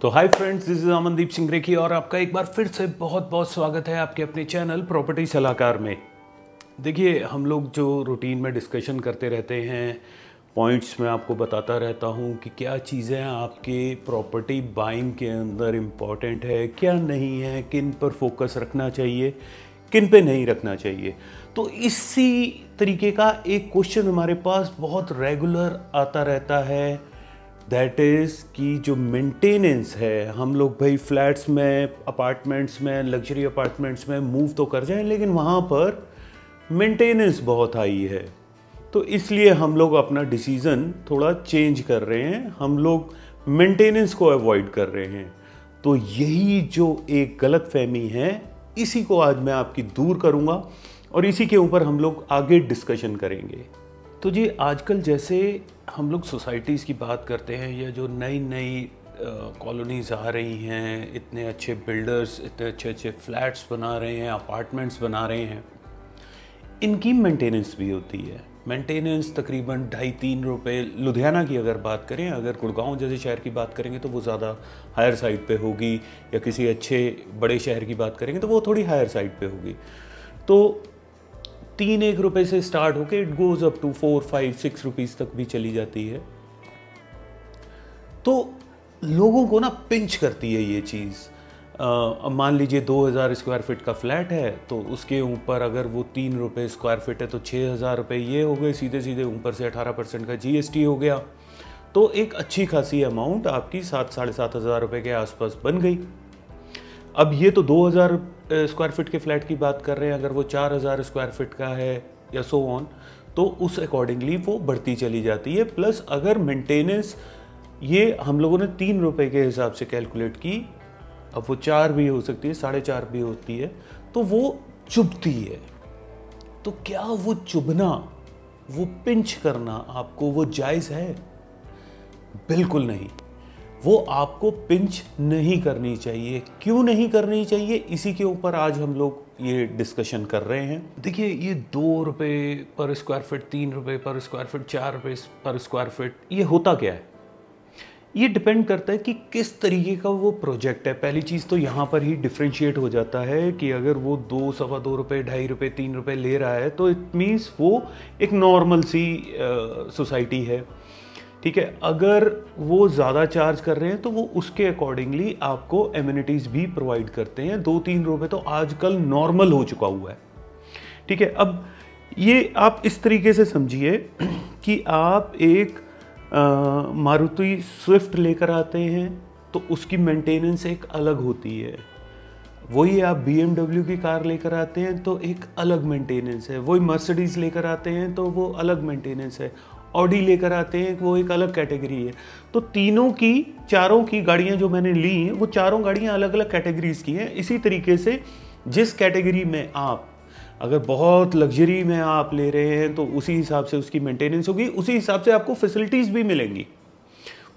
तो hi friends, this is Amandeep Singh Rekhi और आपका एक बार फिर से बहुत बहुत स्वागत है आपके अपने चैनल प्रॉपर्टी सलाहकार में। देखिए, हम लोग जो रूटीन में डिस्कशन करते रहते हैं, पॉइंट्स में आपको बताता रहता हूँ कि क्या चीज़ें आपके प्रॉपर्टी बाइंग के अंदर इम्पॉर्टेंट है, क्या नहीं है, किन पर फोकस रखना चाहिए, किन पे नहीं रखना चाहिए। तो इसी तरीके का एक क्वेश्चन हमारे पास बहुत रेगुलर आता रहता है, दैट इज़ कि जो मेंटेनेंस है, हम लोग भाई फ्लैट्स में, अपार्टमेंट्स में, लग्जरी अपार्टमेंट्स में मूव तो कर जाएं, लेकिन वहाँ पर मेंटेनेंस बहुत हाई है। तो इसलिए हम लोग अपना डिसीज़न थोड़ा चेंज कर रहे हैं, हम लोग मेंटेनेंस को अवॉइड कर रहे हैं। तो यही जो एक गलतफहमी है, इसी को आज मैं आपकी दूर करूँगा और इसी के ऊपर हम लोग आगे डिस्कशन करेंगे। तो जी, आजकल जैसे हम लोग सोसाइटीज़ की बात करते हैं या जो नई नई कॉलोनीज़ आ रही हैं, इतने अच्छे बिल्डर्स इतने अच्छे अच्छे फ्लैट्स बना रहे हैं, अपार्टमेंट्स बना रहे हैं, इनकी मेंटेनेंस भी होती है। मेंटेनेंस तकरीबन 2.5-3 रुपये, लुधियाना की अगर बात करें, अगर गुड़गांव जैसे शहर की बात करेंगे तो वो ज़्यादा हायर साइड पे होगी, या किसी अच्छे बड़े शहर की बात करेंगे तो वो थोड़ी हायर साइड पे होगी। तो 3-1 रुपये से स्टार्ट होके it goes up to 4-5-6 rupees तक भी चली जाती है। तो लोगों को ना पिंच करती है ये चीज़। अब मान लीजिए 2000 स्क्वायर फीट का फ्लैट है, तो उसके ऊपर अगर वो 3 रुपये स्क्वायर फीट है तो 6000 रुपये ये हो गए सीधे सीधे, ऊपर से 18% का GST हो गया। तो एक अच्छी खासी अमाउंट आपकी 7-7.5 हज़ार रुपये के आसपास बन गई। अब ये तो 2000 स्क्वायर फीट के फ्लैट की बात कर रहे हैं, अगर वो 4000 स्क्वायर फीट का है या सो ऑन, तो उस अकॉर्डिंगली वो बढ़ती चली जाती है। प्लस अगर मेंटेनेंस, ये हम लोगों ने 3 रुपये के हिसाब से कैलकुलेट की, अब वो 4 भी हो सकती है, 4.5 भी होती है, तो वो चुभती है। तो क्या वो चुभना, वो पिंच करना आपको वो जायज़ है? बिल्कुल नहीं, वो आपको पिंच नहीं करनी चाहिए। क्यों नहीं करनी चाहिए, इसी के ऊपर आज हम लोग ये डिस्कशन कर रहे हैं। देखिए, ये 2 रुपये पर स्क्वायर फीट, 3 रुपये पर स्क्वायर फीट, 4 रुपये पर स्क्वायर फीट, ये होता क्या है? ये डिपेंड करता है कि किस तरीके का वो प्रोजेक्ट है। पहली चीज़ तो यहाँ पर ही डिफ्रेंशिएट हो जाता है कि अगर वो 2-2.25 रुपये, 2.5 रुपये, 3 रुपये ले रहा है तो इट मीन्स वो एक नॉर्मल सी सोसाइटी है, ठीक है। अगर वो ज़्यादा चार्ज कर रहे हैं तो वो उसके अकॉर्डिंगली आपको एमिनिटीज़ भी प्रोवाइड करते हैं। 2-3 रुपये तो आजकल नॉर्मल हो चुका हुआ है, ठीक है। अब ये आप इस तरीके से समझिए कि आप एक मारुति स्विफ्ट लेकर आते हैं तो उसकी मेंटेनेंस एक अलग होती है। वही आप BMW की कार लेकर आते हैं तो एक अलग मेंटेनेंस है। वही मर्सिडीज़ लेकर आते हैं तो वो अलग मेंटेनेंस है। ऑडी लेकर आते हैं, वो एक अलग कैटेगरी है। तो चारों की गाड़ियां जो मैंने ली हैं, वो चारों गाड़ियां अलग अलग कैटेगरीज की हैं। इसी तरीके से जिस कैटेगरी में आप, अगर बहुत लग्जरी में आप ले रहे हैं तो उसी हिसाब से उसकी मेंटेनेंस होगी, उसी हिसाब से आपको फैसिलिटीज़ भी मिलेंगी।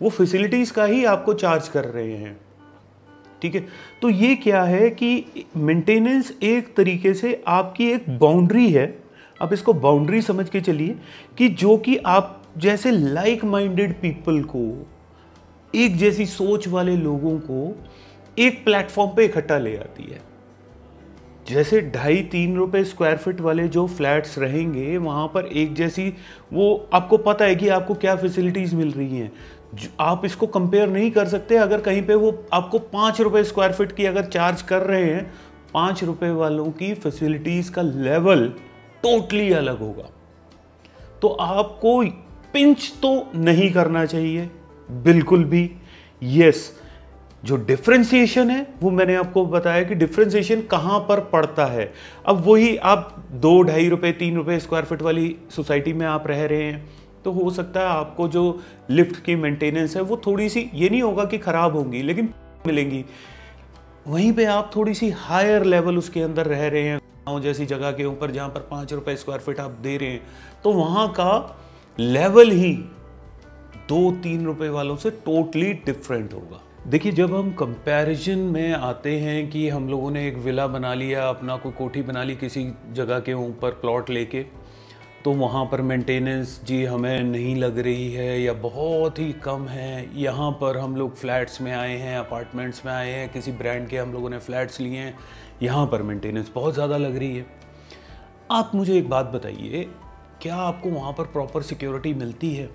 वो फैसिलिटीज़ का ही आपको चार्ज कर रहे हैं, ठीक है। तो ये क्या है कि मेंटेनेंस एक तरीके से आपकी एक बाउंड्री है। आप इसको बाउंड्री समझ के चलिए कि जो कि आप जैसे लाइक माइंडेड पीपल को, एक जैसी सोच वाले लोगों को एक प्लेटफॉर्म पे इकट्ठा ले आती है। जैसे 2.5-3 रुपये स्क्वायर फीट वाले जो फ्लैट्स रहेंगे, वहाँ पर एक जैसी, वो आपको पता है कि आपको क्या फैसिलिटीज़ मिल रही हैं। आप इसको कंपेयर नहीं कर सकते। अगर कहीं पे वो आपको 5 रुपये स्क्वायर फीट की अगर चार्ज कर रहे हैं, 5 रुपये वालों की फैसिलिटीज़ का लेवल टोटली अलग होगा। तो आपको पिंच तो नहीं करना चाहिए बिल्कुल भी। यस, जो डिफरेंशिएशन है वो मैंने आपको बताया कि डिफरेंशिएशन कहाँ पर पड़ता है। अब वही आप 2-2.5 रुपये, 3 रुपये स्क्वायर फीट वाली सोसाइटी में आप रह रहे हैं, तो हो सकता है आपको जो लिफ्ट की मेंटेनेंस है वो थोड़ी सी, ये नहीं होगा कि ख़राब होंगी, लेकिन मिलेंगी। वहीं पे आप थोड़ी सी हायर लेवल उसके अंदर रह रहे हैं, गाँव जैसी जगह के ऊपर जहाँ पर 5 रुपये स्क्वायर फीट आप दे रहे हैं, तो वहाँ का लेवल ही 2-3 रुपये वालों से टोटली डिफरेंट होगा। देखिए, जब हम कंपैरिजन में आते हैं कि हम लोगों ने एक विला बना लिया, अपना कोई कोठी बना ली किसी जगह के ऊपर प्लॉट लेके, तो वहाँ पर मेंटेनेंस जी हमें नहीं लग रही है या बहुत ही कम है। यहाँ पर हम लोग फ्लैट्स में आए हैं, अपार्टमेंट्स में आए हैं, किसी ब्रांड के हम लोगों ने फ्लैट्स लिए हैं, यहाँ पर मेंटेनेंस बहुत ज़्यादा लग रही है। आप मुझे एक बात बताइए, क्या आपको वहाँ पर प्रॉपर सिक्योरिटी मिलती है?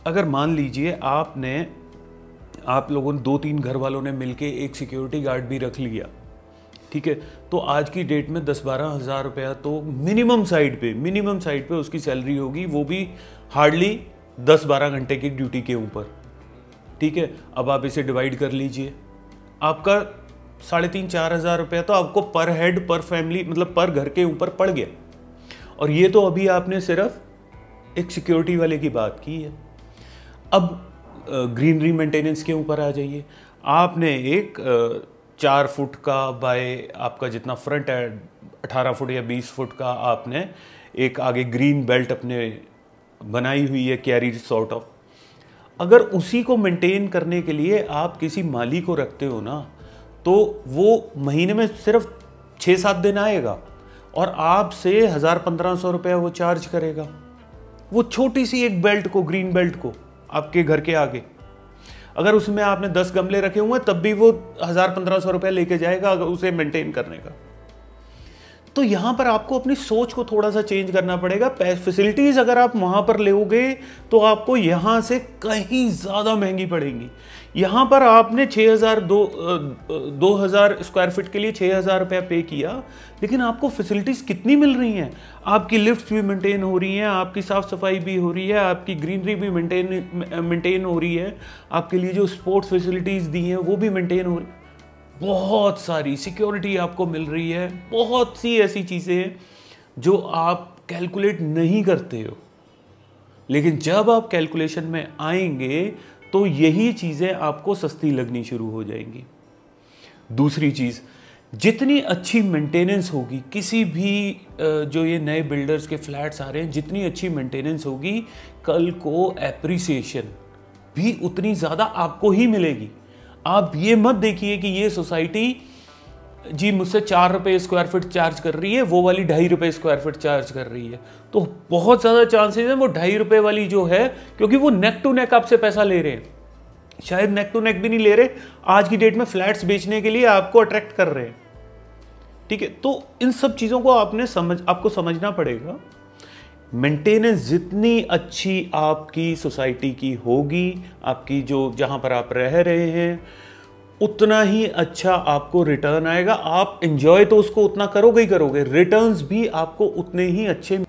अगर मान लीजिए आप लोगों ने 2-3 घर वालों ने मिलके एक सिक्योरिटी गार्ड भी रख लिया, ठीक है, तो आज की डेट में 10-12 हज़ार रुपया तो मिनिमम साइड पे उसकी सैलरी होगी, वो भी हार्डली 10-12 घंटे की ड्यूटी के ऊपर, ठीक है। अब आप इसे डिवाइड कर लीजिए, आपका 3,500-4 हज़ार रुपया तो आपको पर हेड, पर फैमिली, मतलब पर घर के ऊपर पड़ गया। और ये तो अभी आपने सिर्फ एक सिक्योरिटी वाले की बात की है। अब ग्रीनरी मेंटेनेंस के ऊपर आ जाइए। आपने एक 4 फुट का बाय आपका जितना फ्रंट है 18 फुट या 20 फुट का आपने एक आगे ग्रीन बेल्ट अपने बनाई हुई है, कैरी सॉर्ट ऑफ। अगर उसी को मेंटेन करने के लिए आप किसी माली को रखते हो ना, तो वो महीने में सिर्फ 6-7 दिन आएगा और आपसे 1,000-1,500 रुपया वो चार्ज करेगा, वो छोटी सी एक बेल्ट को, ग्रीन बेल्ट को, आपके घर के आगे। अगर उसमें आपने 10 गमले रखे हुए हैं तब भी वो 1,000-1,500 रुपया लेके जाएगा अगर उसे मेंटेन करने का। तो यहां पर आपको अपनी सोच को थोड़ा सा चेंज करना पड़ेगा। फैसिलिटीज अगर आप वहां पर लोगे तो आपको यहां से कहीं ज्यादा महंगी पड़ेंगी। यहां पर आपने 2,000 स्क्वायर फीट के लिए 6,000 रुपया पे किया, लेकिन आपको फैसिलिटीज कितनी मिल रही हैं? आपकी लिफ्ट भी मेंटेन हो रही हैं, आपकी साफ सफाई भी हो रही है, आपकी ग्रीनरी भी मेंटेन हो रही है, आपके लिए जो स्पोर्ट्स फैसिलिटीज दी हैं वो भी मेंटेन हो रही है, बहुत सारी सिक्योरिटी आपको मिल रही है, बहुत सी ऐसी चीज़ें हैं जो आप कैलकुलेट नहीं करते हो, लेकिन जब आप कैलकुलेशन में आएंगे तो यही चीज़ें आपको सस्ती लगनी शुरू हो जाएंगी। दूसरी चीज़, जितनी अच्छी मेंटेनेंस होगी किसी भी जो ये नए बिल्डर्स के फ्लैट्स आ रहे हैं, जितनी अच्छी मेंटेनेंस होगी, कल को एप्रिसिएशन भी उतनी ज़्यादा आपको ही मिलेगी। आप ये मत देखिए कि ये सोसाइटी जी मुझसे 4 रुपये स्क्वायर फीट चार्ज कर रही है, वो वाली 2.5 रुपये स्क्वायर फीट चार्ज कर रही है, तो बहुत ज़्यादा चांसेस हैं वो 2.5 रुपये वाली जो है, क्योंकि वो नेक टू नेक आपसे पैसा ले रहे हैं, शायद नेक टू नेक भी नहीं ले रहे, आज की डेट में फ्लैट्स बेचने के लिए आपको अट्रैक्ट कर रहे हैं, ठीक है। तो इन सब चीज़ों को आपको समझना पड़ेगा। मेंटेनेंस जितनी अच्छी आपकी सोसाइटी की होगी, आपकी जो जहाँ पर आप रह रहे हैं, उतना ही अच्छा आपको रिटर्न आएगा। आप एंजॉय तो उसको उतना करोगे ही करोगे, रिटर्न्स भी आपको उतने ही अच्छे।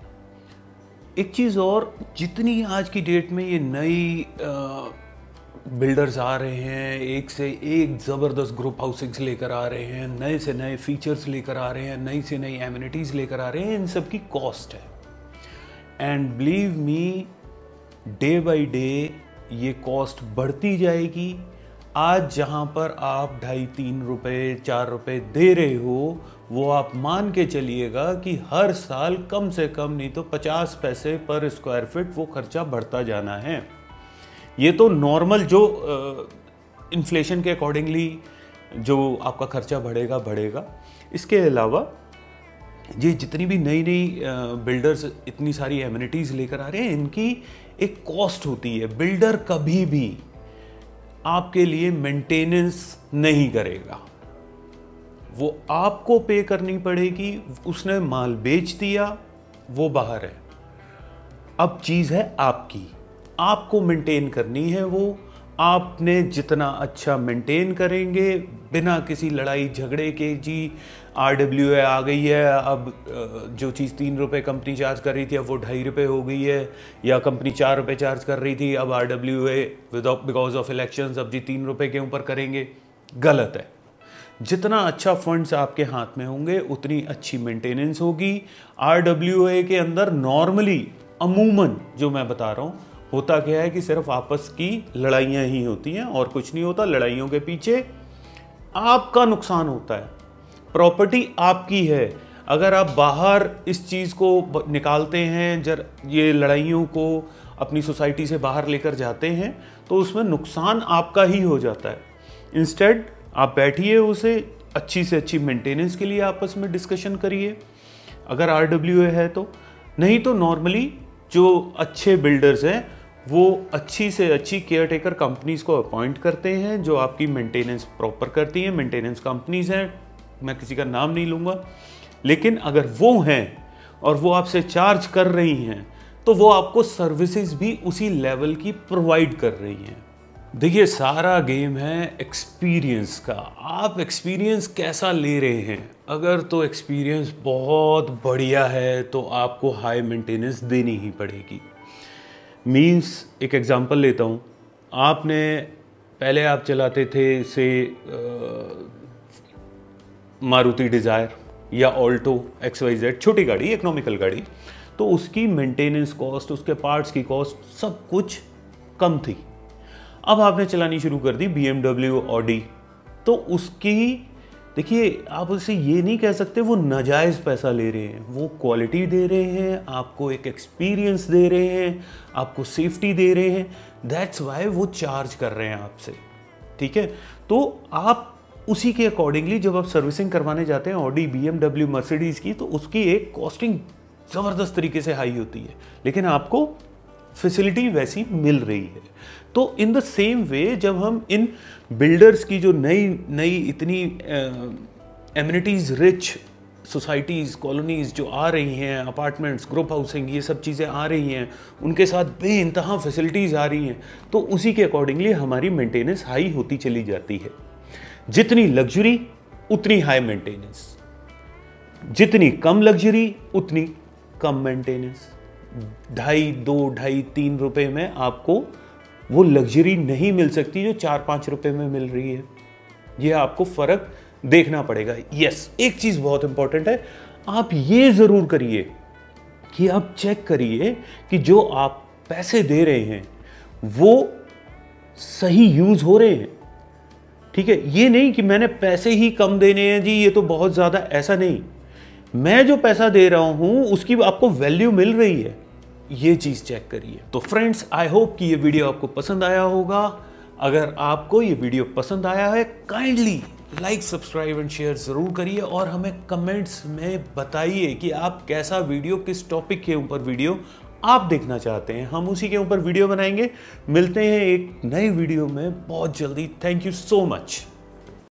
एक चीज़ और, जितनी आज की डेट में ये नई बिल्डर्स आ रहे हैं, एक से एक ज़बरदस्त ग्रुप हाउसिंग्स लेकर आ रहे हैं, नए से नए फीचर्स लेकर आ रहे हैं, नई से नई एमिनिटीज़ लेकर आ रहे हैं, इन सब की कॉस्ट है। And believe me, day by day ये कॉस्ट बढ़ती जाएगी। आज जहां पर आप 2.5-3 रुपये 4 रुपये दे रहे हो, वो आप मान के चलिएगा कि हर साल कम से कम नहीं तो 50 पैसे पर स्क्वायर फीट वो खर्चा बढ़ता जाना है। ये तो नॉर्मल जो इन्फ्लेशन के अकॉर्डिंगली जो आपका खर्चा बढ़ेगा। इसके अलावा ये जितनी भी नई बिल्डर्स इतनी सारी एमिनिटीज़ लेकर आ रहे हैं, इनकी एक कॉस्ट होती है। बिल्डर कभी भी आपके लिए मेंटेनेंस नहीं करेगा, वो आपको पे करनी पड़ेगी। उसने माल बेच दिया, वो बाहर है, अब चीज़ है आपकी, आपको मेंटेन करनी है। वो आपने जितना अच्छा मेंटेन करेंगे, बिना किसी लड़ाई झगड़े के, जी RWA आ गई है, अब जो चीज़ 3 रुपये कंपनी चार्ज कर रही थी अब वो 2.5 रुपये हो गई है, या कंपनी 4 रुपये चार्ज कर रही थी अब RWA बिकॉज ऑफ इलेक्शंस अब जी 3 रुपये के ऊपर करेंगे, गलत है। जितना अच्छा फंड्स आपके हाथ में होंगे उतनी अच्छी मेंटेनेंस होगी। RWA के अंदर नॉर्मली अमूमन जो मैं बता रहा हूँ, होता क्या है कि सिर्फ आपस की लड़ाइयाँ ही होती हैं और कुछ नहीं होता। लड़ाइयों के पीछे आपका नुकसान होता है, प्रॉपर्टी आपकी है। अगर आप बाहर इस चीज़ को निकालते हैं, ये लड़ाइयों को अपनी सोसाइटी से बाहर लेकर जाते हैं, तो उसमें नुकसान आपका ही हो जाता है। इंस्टेड आप बैठिए, उसे अच्छी से अच्छी मेंटेनेंस के लिए आपस में डिस्कशन करिए। अगर RWA है तो नहीं तो नॉर्मली जो अच्छे बिल्डर्स हैं वो अच्छी से अच्छी केयर टेकर कंपनीज को अपॉइंट करते हैं जो आपकी मेंटेनेंस प्रॉपर करती हैं। मेंटेनेंस कंपनीज हैं, मैं किसी का नाम नहीं लूँगा, लेकिन अगर वो हैं और वो आपसे चार्ज कर रही हैं तो वो आपको सर्विसेज भी उसी लेवल की प्रोवाइड कर रही हैं। देखिए, सारा गेम है एक्सपीरियंस का। आप एक्सपीरियंस कैसा ले रहे हैं? अगर तो एक्सपीरियंस बहुत बढ़िया है तो आपको हाई मेंटेनेंस देनी ही पड़ेगी। मीन्स एक एग्जांपल लेता हूँ, आपने पहले आप चलाते थे से मारुति डिज़ायर या ऑल्टो XYZ, छोटी गाड़ी, इकोनॉमिकल गाड़ी, तो उसकी मेंटेनेंस कॉस्ट, उसके पार्ट्स की कॉस्ट सब कुछ कम थी। अब आपने चलानी शुरू कर दी BMW, ऑडी, तो उसकी देखिए, आप उसे ये नहीं कह सकते वो नाजायज़ पैसा ले रहे हैं। वो क्वालिटी दे रहे हैं, आपको एक एक्सपीरियंस दे रहे हैं, आपको सेफ्टी दे रहे हैं, दैट्स वाई वो चार्ज कर रहे हैं आपसे। ठीक है, तो आप उसी के अकॉर्डिंगली जब आप सर्विसिंग करवाने जाते हैं ऑडी, BMW, मर्सिडीज़ की, तो उसकी एक कॉस्टिंग ज़बरदस्त तरीके से हाई होती है, लेकिन आपको फैसिलिटी वैसी मिल रही है। तो इन द सेम वे जब हम इन बिल्डर्स की जो नई इतनी एमिनिटीज़ रिच सोसाइटीज़, कॉलोनीज़ जो आ रही हैं, अपार्टमेंट्स, ग्रुप हाउसिंग, ये सब चीज़ें आ रही हैं, उनके साथ बेइंतहा फैसिलिटीज़ आ रही हैं, तो उसी के अकॉर्डिंगली हमारी मेंटेनेंस हाई होती चली जाती है। जितनी लग्जरी उतनी हाई मेंटेनेंस, जितनी कम लग्जरी उतनी कम मेंटेनेंस। 2.5-3 रुपए में आपको वो लग्जरी नहीं मिल सकती जो 4-5 रुपए में मिल रही है। ये आपको फर्क देखना पड़ेगा। यस, एक चीज बहुत इंपॉर्टेंट है, आप ये जरूर करिए कि आप चेक करिए कि जो आप पैसे दे रहे हैं वो सही यूज हो रहे हैं। ठीक है, ये नहीं कि मैंने पैसे ही कम देने हैं जी, ये तो बहुत ज्यादा, ऐसा नहीं। मैं जो पैसा दे रहा हूं उसकी आपको वैल्यू मिल रही है, ये चीज चेक करिए। तो फ्रेंड्स, आई होप कि ये वीडियो आपको पसंद आया होगा। अगर आपको ये वीडियो पसंद आया है, kindly like, subscribe and share जरूर करिए और हमें कमेंट्स में बताइए कि आप कैसा वीडियो, किस टॉपिक के ऊपर वीडियो आप देखना चाहते हैं। हम उसी के ऊपर वीडियो बनाएंगे। मिलते हैं एक नए वीडियो में बहुत जल्दी। Thank you so much.